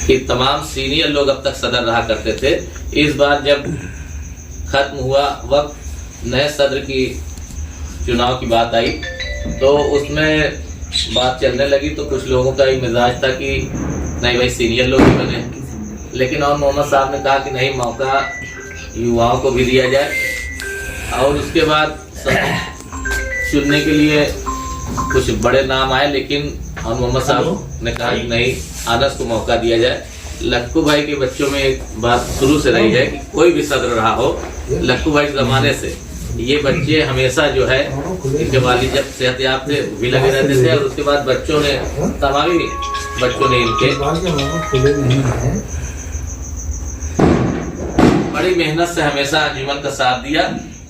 कि तमाम सीनियर लोग अब तक सदर रहा करते थे। इस बार जब खत्म हुआ वक्त, नए सदर की चुनाव की बात आई तो उसमें बात चलने लगी तो कुछ लोगों का ही मिजाज था कि नहीं भाई सीनियर लोग ही बने, लेकिन और मोहम्मद साहब ने कहा कि नहीं, मौका युवाओं को भी दिया जाए। और उसके बाद चुनने के लिए कुछ बड़े नाम आए, लेकिन और मोहम्मद साहब ने कहा कि नहीं, अनस को मौका दिया जाए। लक्कू भाई के बच्चों में एक बात शुरू से रही है कि कोई भी सदर रहा हो, लक्कू भाई के जमाने से ये बच्चे हमेशा जो है, इनके वालिद जब सेहतयाब थे भी लगे रहते थे, और उसके बाद बच्चों ने, तमामी बच्चों ने इनके बड़ी मेहनत से हमेशा अंजुमन का साथ दिया।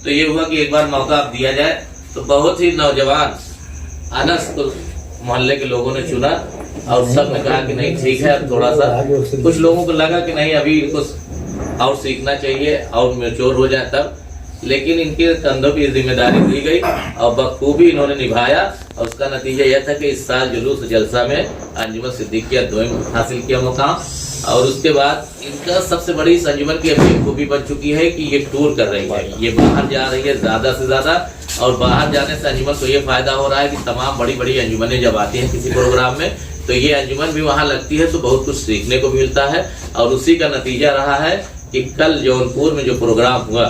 तो ये हुआ कि एक बार मौका अब दिया जाए, तो बहुत ही नौजवान अनस को मोहल्ले के लोगों ने चुना और सब ने कहा कि नहीं ठीक है। अब थोड़ा सा कुछ लोगों को लगा कि नहीं, अभी इनको और सीखना चाहिए और मैच्योर हो जाए तब, लेकिन इनके कंधों की जिम्मेदारी दी गई और बखूबी इन्होंने निभाया। और उसका नतीजा यह था कि इस साल जुलूस जलसा में अंजुमन सिद्दीकिया दोयम हासिल किया मुकाम। और उसके बाद इनका सबसे बड़ी इस अंजुमन की अपनी खूबी बन चुकी है कि ये टूर कर रही है, ये बाहर जा रही है ज्यादा से ज्यादा। और बाहर जाने से अंजुमन को ये फायदा हो रहा है कि तमाम बड़ी बड़ी अंजुमनें जब आती हैं किसी प्रोग्राम में, तो ये अंजुमन भी वहाँ लगती है, तो बहुत कुछ सीखने को मिलता है। और उसी का नतीजा रहा है कि कल जौनपुर में जो प्रोग्राम हुआ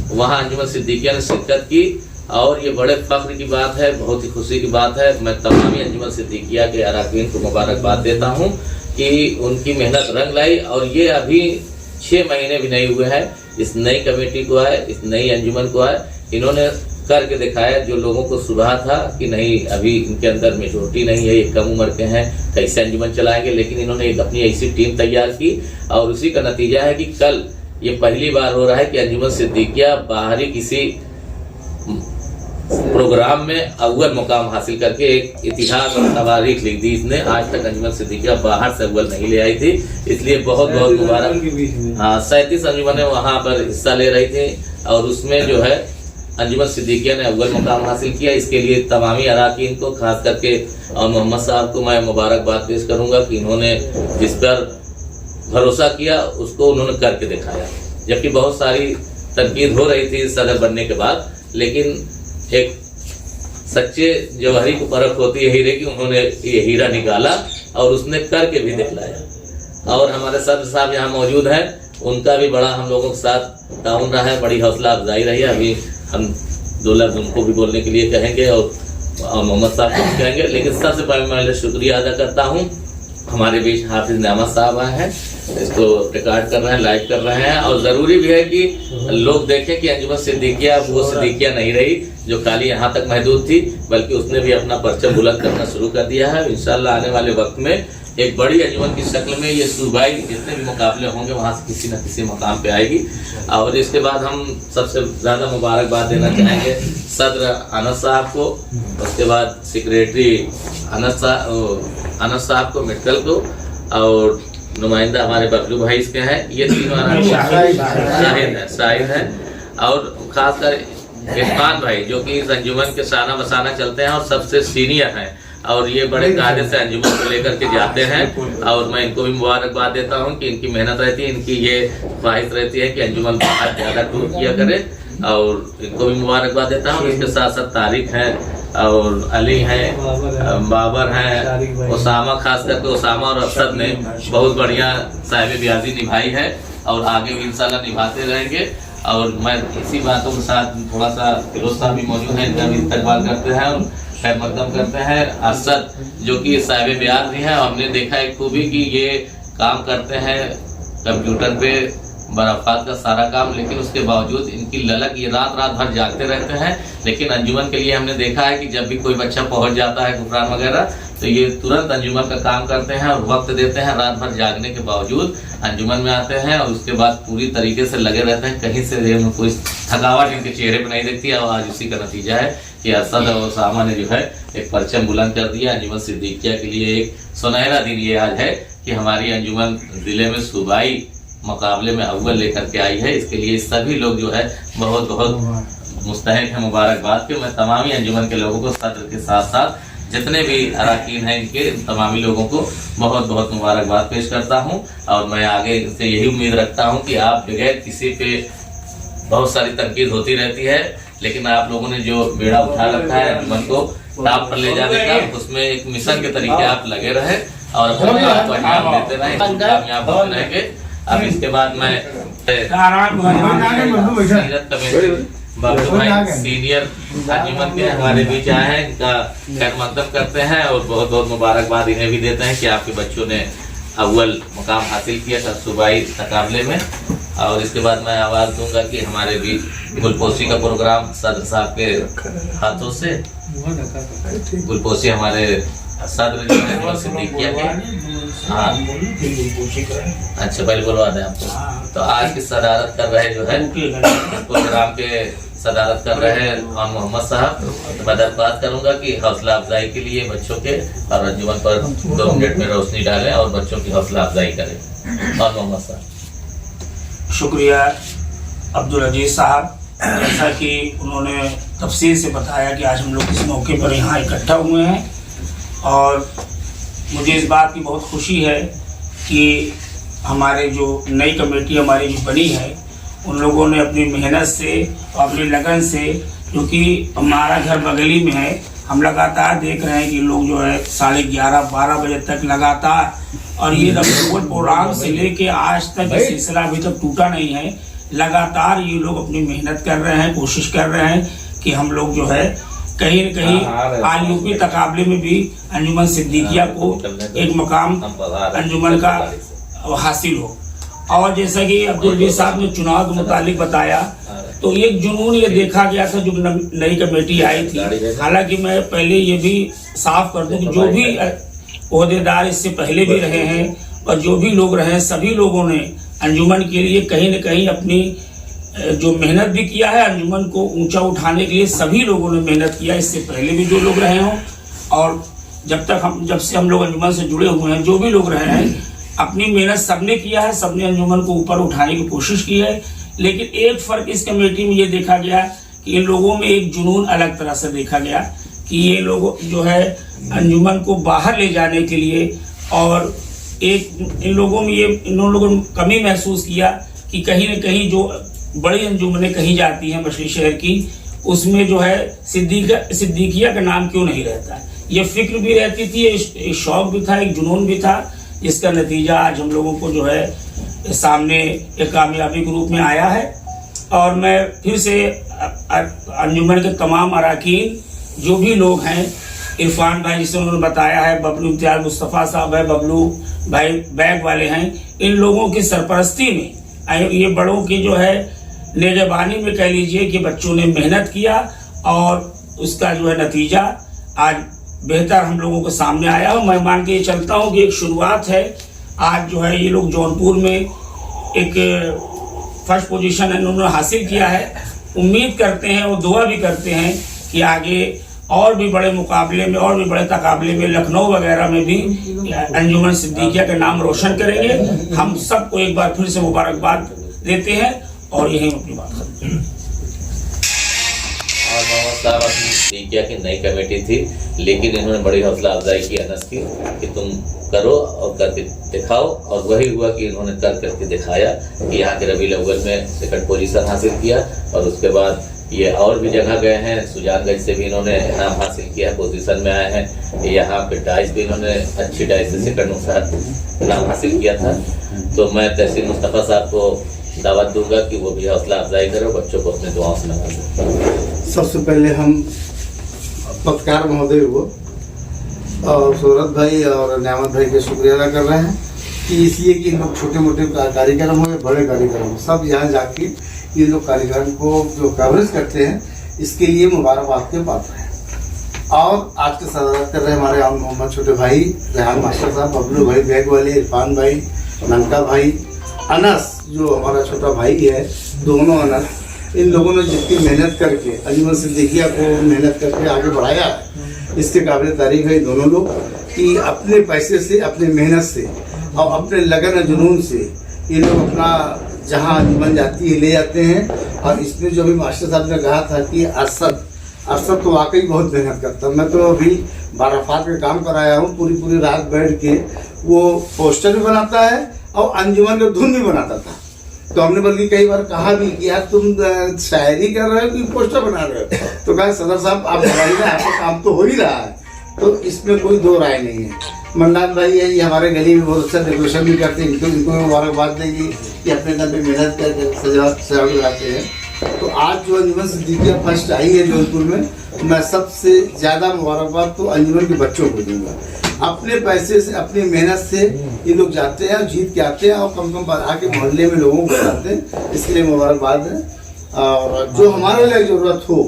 वहाँ अंजुमन सिद्दीकिया ने शिरकत की, और ये बड़े फख्र की बात है, बहुत ही खुशी की बात है। मैं तमामी अंजुमन सिद्दीकिया के अरकान को मुबारकबाद देता हूँ कि उनकी मेहनत रंग लाई। और ये अभी 6 महीने भी नहीं हुए हैं इस नई कमेटी को आए, इस नई अंजुमन को आए, इन्होंने करके दिखाया जो लोगों को सुबह था कि नहीं अभी इनके अंदर मेच्योरिटी नहीं है, ये कम उम्र के हैं, कैसे अंजुमन चलाएंगे, लेकिन इन्होंने एक अपनी ऐसी टीम तैयार की। और उसी का नतीजा है कि कल ये पहली बार हो रहा है कि अंजुमन सिद्दीकिया बाहरी किसी प्रोग्राम में अव्वल मुकाम हासिल करके एक इतिहास और तवारीख लिख दी इसने। आज तक अंजुमन सिद्दीकिया बाहर से अव्वल नहीं ले आई थी, इसलिए बहुत बहुत मुबारक। हाँ, 37 अंजुमनें वहाँ पर हिस्सा ले रही थी और उसमें जो है अंजुमन सिद्दीकिया ने अव्वल मुकाम हासिल किया। इसके लिए तमामी अरकान को, खास करके और मोहम्मद साहब को मैं मुबारकबाद पेश करूंगा कि इन्होंने जिस पर भरोसा किया उसको उन्होंने करके दिखाया। जबकि बहुत सारी तनकीद हो रही थी सदर बनने के बाद, लेकिन एक सच्चे जौहरी को परख होती है हीरे की, उन्होंने ये हीरा निकाला और उसने करके भी दिखलाया। और हमारे सदर साहब यहाँ मौजूद हैं, उनका भी बड़ा हम लोगों के साथ ताउन रहा है, बड़ी हौसला अफजाई रही है। अभी हम 2 लफ्ज़ उनको भी बोलने के लिए कहेंगे और मोहम्मद साहब को भी कहेंगे, लेकिन सबसे पहले मैं शुक्रिया अदा करता हूँ। हमारे बीच हाफिज नेमत साहब आए हैं, इसको रिकॉर्ड कर रहे हैं, लाइव कर रहे हैं। और ज़रूरी भी है कि लोग देखें कि अंजुमन सिद्दीकिया वो सिद्दीकिया नहीं रही जो खाली यहाँ तक महदूद थी, बल्कि उसने भी अपना परचम बुलंद करना शुरू कर दिया है। इंशाल्लाह आने वाले वक्त में एक बड़ी अंजुमन की शक्ल में ये सूबाई जितने भी मुकाबले होंगे वहाँ से किसी न किसी मकाम पे आएगी। और इसके बाद हम सबसे ज़्यादा मुबारकबाद देना चाहेंगे सदर अनस साहब को, उसके बाद सेक्रेटरी अनस साहब को, मेडिकल को, और नुमाइंदा हमारे बबलू भाई इसके हैं। ये तीनों शाहिद हैं और खासकर इरफान भाई जो कि इस अंजुमन के शाना बसाना चलते हैं और सबसे सीनियर हैं, और ये बड़े कायदे से अंजुमन को लेकर के जाते हैं। और मैं इनको भी मुबारकबाद देता हूँ कि इनकी मेहनत रहती है, इनकी ये ख्वाहिश रहती है कि अंजुमन बाहर ज़्यादा टूर किया करे, और इनको भी मुबारकबाद देता हूँ। इसके साथ साथ तारिक हैं और अली हैं, बाबर हैं, उसामा, खास करके उसामा और अफसद ने बहुत बढ़िया साहिब ब्याजी निभाई है और आगे भी इंशाल्लाह निभाते रहेंगे। और मैं इसी बातों के साथ थोड़ा सा फिरोज साहब भी मौजूद हैं, इनका भी इस्तकबाल करते हैं और खैर मकदम करते हैं। अरशद जो कि साहिब ब्याज भी हैं, हमने देखा है खूबी कि ये काम करते हैं कंप्यूटर पे बराफात का सारा काम, लेकिन उसके बावजूद इनकी ललक, ये रात भर जागते रहते हैं। लेकिन अंजुमन के लिए हमने देखा है कि जब भी कोई बच्चा पहुंच जाता है गुफरान वगैरह, तो ये तुरंत अंजुमन का काम करते हैं और वक्त देते हैं। रात भर जागने के बावजूद अंजुमन में आते हैं और उसके बाद पूरी तरीके से लगे रहते हैं, कहीं से कोई थकावट इनके चेहरे पर नहीं दिखती है। और आज उसी का नतीजा है कि अरशद और उसामा ने जो है एक परचम बुलंद कर दिया। अंजुमन सिद्दीकिया के लिए एक सुनहरा दिन ये आज है कि हमारी अंजुमन जिले में सूबाई मुकाबले में अव्वल लेकर के आई है। इसके लिए सभी लोग जो है बहुत बहुत मुस्तहिक है मुबारकबाद के। मैं तमामी अंजुमन के लोगों को सदर के साथ साथ जितने भी अरकान हैं इनके तमामी लोगों को बहुत बहुत मुबारकबाद पेश करता हूं। और मैं आगे से यही उम्मीद रखता हूं कि आप बगैर किसी पे, बहुत सारी तनकीद होती रहती है, लेकिन आप लोगों ने जो बेड़ा उठा रखा है अंजुमन को टॉप पर ले जाने का, उसमें एक मिशन के तरीके आप लगे रहे और अपने आप को अंजाम देते रहे, कामयाब होते रहेंगे। अब इसके बाद मैं बाबू भाई सीनियर अंजुमन के हमारे बीच आए हैं, इनका खैर मकदम करते हैं और बहुत बहुत मुबारकबाद इन्हें भी देते हैं कि आपके बच्चों ने अव्वल मुकाम हासिल किया था सूबाई मुकाबले में। और इसके बाद मैं आवाज दूंगा कि हमारे बीच गुलपोशी का प्रोग्राम सदर साहब के हाथों से, गुलपोशी हमारे सदर जो है सिद्दीकिया के, हाँ अच्छा पहले बुलवा दें आपको। तो आज की सदारत कर रहे जो है प्रोग्राम के सदारत कर रहे हैं खान मोहम्मद साहब, तो मैं दरख्वास्त करूंगा कि हौसला अफजाई के लिए बच्चों के और अंजुमन पर 2 मिनट में रोशनी डालें और बच्चों की हौसला अफजाई करें। खान मोहम्मद साहब। शुक्रिया अब्दुल अजीज साहब, जैसा कि उन्होंने तफसील से बताया कि आज हम लोग इस मौके पर यहाँ इकट्ठा हुए हैं और मुझे इस बात की बहुत खुशी है कि हमारे जो नई कमेटी हमारी जो बनी है, उन लोगों ने अपनी मेहनत से और अपनी लगन से, क्योंकि हमारा घर बगली में है, हम लगातार देख रहे हैं कि लोग जो है 11:30-12 बजे तक लगातार, और ये रबीउल प्रोग्राम से लेके आज तक ये सिलसिला अभी तक टूटा नहीं है। लगातार ये लोग अपनी मेहनत कर रहे हैं, कोशिश कर रहे हैं कि हम लोग जो है कहीं न कहीं आल यूपी तकाबले में भी अंजुमन सिद्दीकिया को एक मकाम अंजुमन का हासिल हो। और जैसा कि अब्दुल अजीज साहब ने चुनाव के मुतालिक बताया, तो एक जुनून ये देखा गया था जब नई कमेटी आई थी। हालांकि मैं पहले ये भी साफ कर दूं कि जो भी ओहदेदार इससे पहले भी रहे हैं और जो भी लोग रहे हैं, सभी लोगों ने अंजुमन के लिए कहीं न कहीं अपनी जो मेहनत भी किया है, अंजुमन को ऊंचा उठाने के लिए सभी लोगों ने मेहनत किया, इससे पहले भी जो लोग रहे हों और जब से हम लोग अंजुमन से जुड़े हुए हैं, जो भी लोग रहे हैं, अपनी मेहनत सबने किया है, सबने अंजुमन को ऊपर उठाने की कोशिश की है। लेकिन एक फर्क इस कमेटी में ये देखा गया कि इन लोगों में एक जुनून अलग तरह से देखा गया कि ये लोग जो है अंजुमन को बाहर ले जाने के लिए, और एक इन लोगों ने कमी महसूस किया कि कहीं न कहीं जो बड़ी अंजुमनें कही जाती हैं मछली शहर की, उसमें जो है सिद्दीकिया का नाम क्यों नहीं रहता। ये फिक्र भी रहती थी, एक शौक भी था, एक जुनून भी था, जिसका नतीजा आज हम लोगों को जो है सामने एक कामयाबी के रूप में आया है। और मैं फिर से अंजुमन के तमाम अरकान जो भी लोग हैं, इरफान भाई जिसे उन्होंने बताया है, बबलू इम्तियाज मुस्तफ़ा साहब है, बबलू भाई बैग वाले हैं, इन लोगों की सरपरस्ती में, ये बड़ों की जो है निगरानी में कह लीजिए कि बच्चों ने मेहनत किया और उसका जो है नतीजा आज बेहतर हम लोगों के सामने आया। और मैं मान के चलता हूँ कि एक शुरुआत है। आज जो है ये लोग जौनपुर में एक फर्स्ट पोजीशन इन्होंने हासिल किया है। उम्मीद करते हैं और दुआ भी करते हैं कि आगे और भी बड़े मुकाबले में, और भी बड़े तकाबले में, लखनऊ वगैरह में भी अंजुमन सिद्दीकिया का नाम रोशन करेंगे। हम सबको एक बार फिर से मुबारकबाद देते हैं और यही अपनी बात करते हैं। और मोहम्मद साहब अपनी सिद्दीकिया की नई कमेटी थी, लेकिन इन्होंने बड़ी हौसला अफजाई की अनस की कि तुम करो और करके दिखाओ, और वही हुआ कि इन्होंने करके दिखाया कि यहाँ के रबीउल अव्वल में सेकंड पोजीशन हासिल किया। और उसके बाद ये और भी जगह गए हैं, सुजानगंज से भी इन्होंने इनाम हासिल किया, पोजीशन में आए हैं। यहाँ पे डाइस भी इन्होंने अच्छी डाइस से सेकंड इनाम हासिल किया था। तो मैं तहसील मुस्तफ़ा साहब को दावत दूंगा कि वो भी हौसला अफजाई करो, बच्चों को अपने दुआओं से नवाजें। सबसे पहले हम पत्रकार महोदय को और सूरत भाई और नियामत भाई का शुक्रिया अदा कर रहे हैं कि इसलिए कि इन लोग छोटे मोटे कार्यक्रम हो या बड़े कार्यक्रम हो, सब यहाँ जाके ये लोग कार्यक्रम को जो कवरेज करते हैं, इसके लिए मुबारकबाद के पात्र हैं। और आज के सदारत कर रहे हैं हमारे आम मोहम्मद छोटे भाई रेहान मास्टर साहब, बबलू भाई बैग वाले, इरफान भाई, ननका भाई, अनस जो हमारा छोटा भाई है, दोनों अनस, इन लोगों ने जितनी मेहनत करके अंजुमन सिद्दीकिया को मेहनत करके आगे बढ़ाया है, इसके काबिल तारीफ है दोनों लोग कि अपने पैसे से, अपने मेहनत से और अपने लगन जुनून से ये लोग अपना जहाँ अंजुमन जाती है ले जाते हैं। और इसमें जो भी मास्टर साहब ने कहा था कि अरसद अरशद तो वाकई बहुत मेहनत करता है। मैं तो अभी बाराफात का काम कराया हूँ, पूरी रात बैठ के वो पोस्टर भी बनाता है और अंजुमन का धुन भी बनाता था। तो हमने बल्कि कई बार कहा भी कि यार तुम शायरी कर रहे हो कि पोस्टर बना रहे हो, तो कहा सदर साहब आप बताइए, आपका काम तो हो ही रहा है, तो इसमें कोई दो राय नहीं है। मंडान भाई है, ये हमारे गली में बहुत अच्छा डेकोरेशन भी करते हैं, इनको मुबारकबाद देंगी कि अपने दम पे मेहनत करके सजावट लगाते हैं। तो आज जो अंजुमन सिद्दीकिया फर्स्ट आई है जौनपुर में, मैं सबसे ज़्यादा मुबारकबाद तो अंजुमन के बच्चों को दूंगा। अपने पैसे से, अपनी मेहनत से ये लोग जाते हैं, जीत के आते हैं और कम आके मोहल्ले में लोगों को बताते हैं, इसके लिए मुबारकबाद है। और जो हमारे लिए ज़रूरत हो,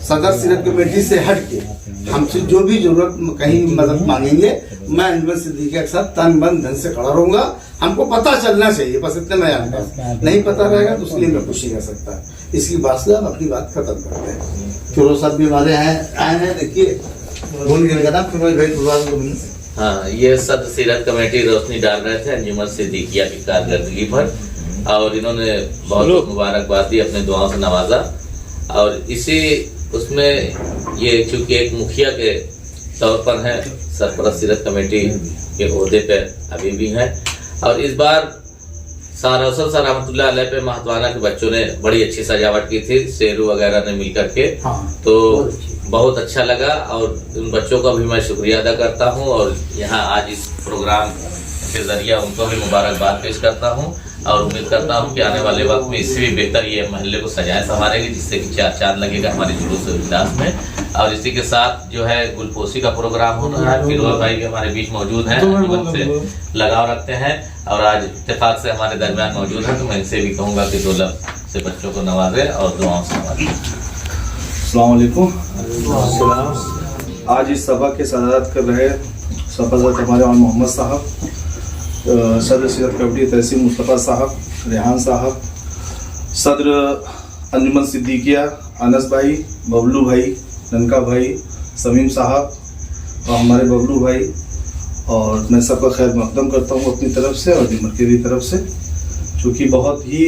सदर सीरत कमेटी से हट के हमसे जो भी जरूरत कहीं मदद मांगेंगे, मैं अंजुमन सिद्दीकिया के साथ तन मन धन से खड़ा रहूंगा। हमको पता चलना चाहिए, बस इतने मैं जानता हूँ, नहीं पता रहेगा तो उसके लिए मैं कुछ नहीं कर सकता। इसकी बात से हम अपनी बात खत्म करते हैं। फिरोज साहब भी हमारे आए हैं, देखिए बोल के लगा फिरोज भाई। हाँ, ये सदर सीरत कमेटी रोशनी डाल रहे थे अंजुमन सिद्दीकिया की कारकर्दगी पर, और इन्होंने बहुत मुबारकबाद दी, अपने दुआओं से नवाजा। और इसी उसमें ये चूंकि एक मुखिया के तौर पर है, सरपरस्त सीरत कमेटी के ओहदे पे अभी भी हैं। और इस बार सारौसल सर रहमतुल्लाह अलैह पे महतवाना के बच्चों ने बड़ी अच्छी सजावट की थी, शेरू वगैरह ने मिल करके। तो बहुत अच्छा लगा और उन बच्चों का भी मैं शुक्रिया अदा करता हूं, और यहाँ आज इस प्रोग्राम के जरिए उनको भी मुबारकबाद पेश करता हूं, और उम्मीद करता हूं कि आने वाले वक्त में इससे भी बेहतर ये महल्ले को सजाए संवारेंगे, जिससे कि चार चांद लगेगा हमारे जुलूस उल्लास में। और इसी के साथ जो है गुलपोशी का प्रोग्राम हो रहा है, फिरोज भाई भी हमारे बीच मौजूद हैं, जीवन से लगाव रखते हैं और आज इत्तेफाक से हमारे दरमियान मौजूद हैं। तो मैं इनसे भी कहूँगा कि दो लफ्ज़ से बच्चों को नवाजे और दुआओं से नवाजे। अस्सलाम वालेकुम। आज इस सभा के सदारत कर रहे सफाजत हमारे मोहम्मद साहब, सदर सीरत कमेटी तहसील मुस्तफ़ा साहब, रेहान साहब, सदर अंजुमन सिद्दीकिया अनस भाई, बबलू भाई, ननका भाई, समीम साहब और हमारे बबलू भाई, और मैं सबका खैर मकदम करता हूँ अपनी तरफ से और दिमर की भी तरफ से, क्योंकि बहुत ही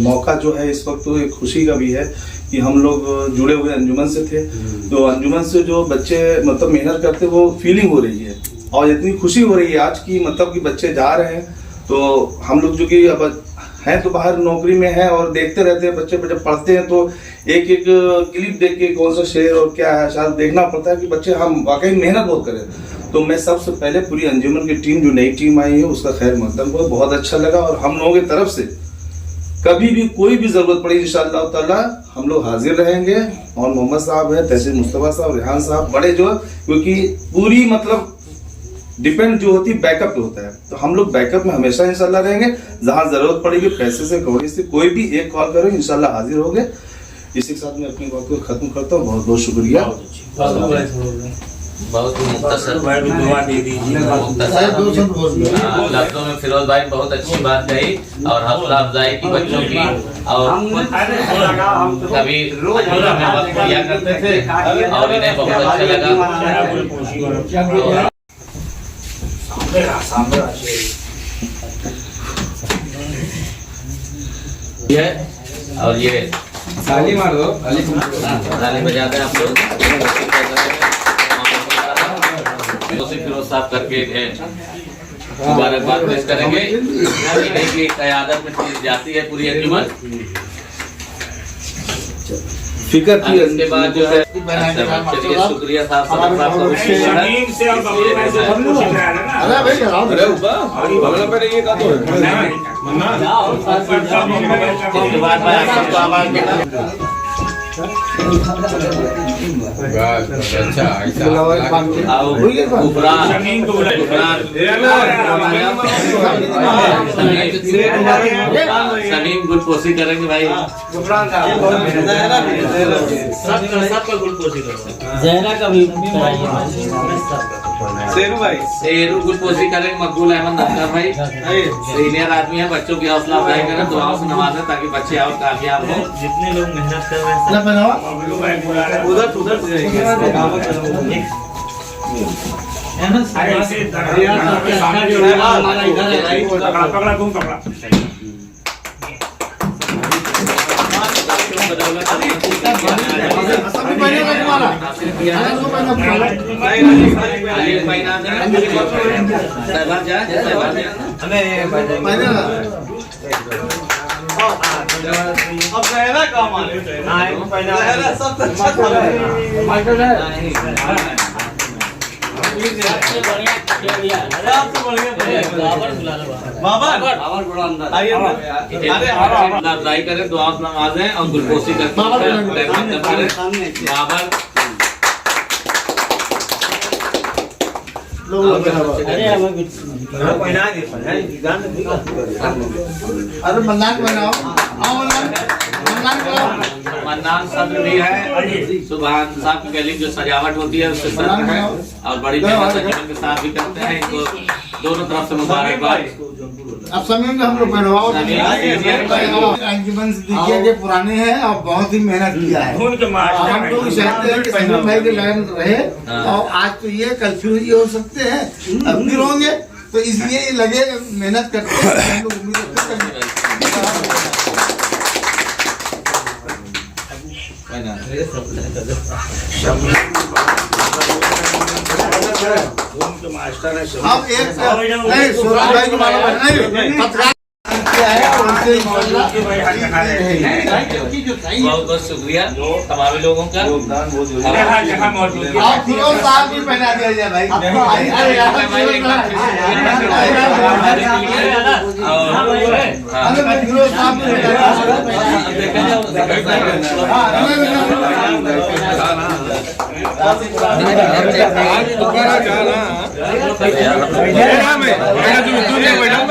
मौका जो है इस वक्त तो एक खुशी का भी है कि हम लोग जुड़े हुए अंजुमन से थे। तो अंजुमन से जो बच्चे मतलब मेहनत करते वो फीलिंग हो रही है और इतनी खुशी हो रही है आज की, मतलब कि बच्चे जा रहे हैं। तो हम लोग जो कि अब हैं तो बाहर नौकरी में हैं और देखते रहते हैं, बच्चे जब पढ़ते हैं तो एक एक क्लिप देख के कौन सा शेर और क्या है शायद देखना पड़ता है कि बच्चे हम वाकई मेहनत बहुत करें। तो मैं सबसे पहले पूरी अंजुमन की टीम जो नई टीम आई है उसका खैर मकदम को बहुत अच्छा लगा, और हम लोगों की तरफ से कभी भी कोई भी जरूरत पड़ी इंशाअल्लाह ताला हम लोग हाजिर रहेंगे। और मोहम्मद साहब है, तहसील मुस्तफ़ा साहब, रेहान साहब बड़े जो, क्योंकि पूरी मतलब डिपेंड जो होती है बैकअप पे होता है, तो हम लोग बैकअप में हमेशा इंशाल्लाह रहेंगे। जहां जरूरत पड़ेगी पैसे से कौड़ी से कोई भी एक कॉल करो इंशाल्लाह हाजिर होंगे। इसी के साथ मैं अपनी बात को खत्म करता हूँ। बहुत बहुत शुक्रिया। बहुत ही मुख्तसर दुआ दे दीजिए। लफ्जों में फिरोज भाई बहुत अच्छी बात कही और हौसला अफजाई की बच्चों की, और कभी में वक्त दिया करते थे और इन्हें बहुत अच्छा लगा। ये और ये ताली मार दो, ताली बजाते हैं आप लोग। फिरोज साहब करके मुबारकबाद पेश करेंगे। की क़यादत में जाती है पूरी अंजुमन। फिक्र की इसके बाद जो है चलिए शुक्रिया साहब समीम गुलपोशी करेंगे भाई। सबका गुलपोशी करो। जहरा का भी शेरू गुलपोशी करेंगे। मकबूल अहमद नक्का भाई सीनियर आदमी है, बच्चों की हौसला अफजाई करें, दुआओं से नवाजें ताकि बच्चे और कामयाब हो। जितने लोग मेहनत कर रहे हैं पकड़ा बदौलत सभी पहनेगा तुम्हारा हासिल किया है। उसको पहनना तुम्हारा आलिया पहना दे सहबाज जाए सहबाज पहनेगा अब गहरा काम आने गहरा सब अच्छा था सबसे बढ़िया बाबर आइए ना ट्राई करें तो आप नमाजें और गुलकोसी करके बाबर अरे मन्नान बनाओ आओ मन्नान बनाओ मन्नान सब्र भी है सुबहान साहब की गली जो सजावट होती है उससे सब्र है और बड़ी मेहनत जीवन के साथ भी करते हैं इनको दोनों तरफ से मुबारकबाद। अब समय में हम लोग पहनवाओ अंजुमन सिद्दीकिया के पुराने हैं और बहुत ही मेहनत किया है खून के मास्टर हम लोग चाहते हैं कि समीम भाई के लगन रहे और आज तो ये कल फिर ये हो सकते हैं अब फिर होंगे तो इसलिए ये लगे मेहनत करते हैं हम लोग उम्मीद रखते हैं खून के मास्टर है अब एक नहीं सूरज भाई की माला पहना है पत्रकार किया है और उनसे इंशाल्लाह बहुत बहुत शुक्रिया तमाम लोगों का। जहाँ जहाँ मौजूद है आप फिरोज साहब भी पहना दिया जाए भाई अरे यार अरे मैं फिरोज साहब भी पहना